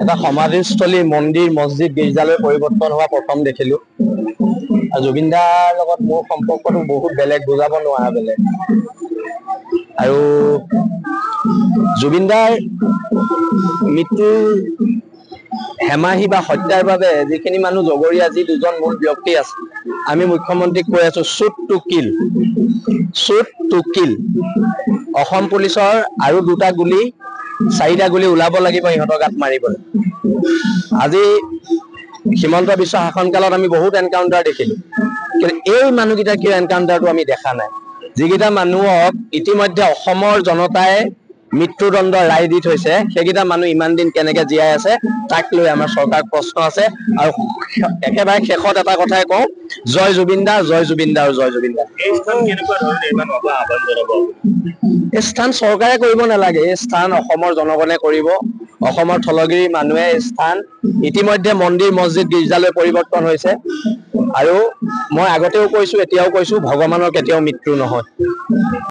এটা সমাধিস্থলী মন্দিৰ মছজিদ গীৰ্জালৈ পৰিৱৰ্তন হোৱা প্ৰথম দেখিলো। জুবিন দাৰ লগত মোৰ সম্পৰ্কটো বহুত বেলেগ, বুজাব নোৱাৰা বেলেগ। আৰু জুবিন দাৰ মৃত্যুৰ হেমাহি বা হত্যাৰ বাবে যিখিনি মানুহ জগৰীয়া, যি দুজন মূল ব্যক্তি আছে, আমি মুখ্যমন্ত্ৰীক কৈ আছো, shoot to kill, shoot to kill. Assam পুলিচৰ আৰু 2টা গুলি 4টা গুলি ওলাব লাগিব ইহঁতৰ গাত মাৰিবলৈ। আজি হিমন্ত বিশ্ব শাসনকালত আমি বহুত এনকাউণ্টাৰ দেখিলো, কিন্তু এই মানুহকেইটা কিয় এনকাউণ্টাৰটো আমি দেখা নাই। যিকেইটা মানুহক ইতিমধ্যে অসমৰ জনতাই মৃত্যুদণ্ড ৰায় দি থৈছে, সেইকেইটা মানুহ ইমান দিন কেনেকে জীয়াই আছে তাক লৈ আমাৰ চৰকাৰক প্ৰশ্ন আছে। আৰু একেবাৰে শেষত এটা কথাই কওঁ, জয় জুবিন দা, জয় জুবিন দা আৰু জয় জুবিন দা। এই স্থান চৰকাৰে কৰিব নালাগে, এই স্থান অসমৰ জনগণে কৰিব। অসমৰ থলগিৰি মানুহে এই স্থান ইতিমধ্যে মন্দিৰ মছজিদ গীৰ্জালৈ পৰিৱৰ্তন হৈছে। আৰু মই আগতেও কৈছো, এতিয়াও কৈছো, ভগৱানৰ কেতিয়াও মৃত্যু নহয়।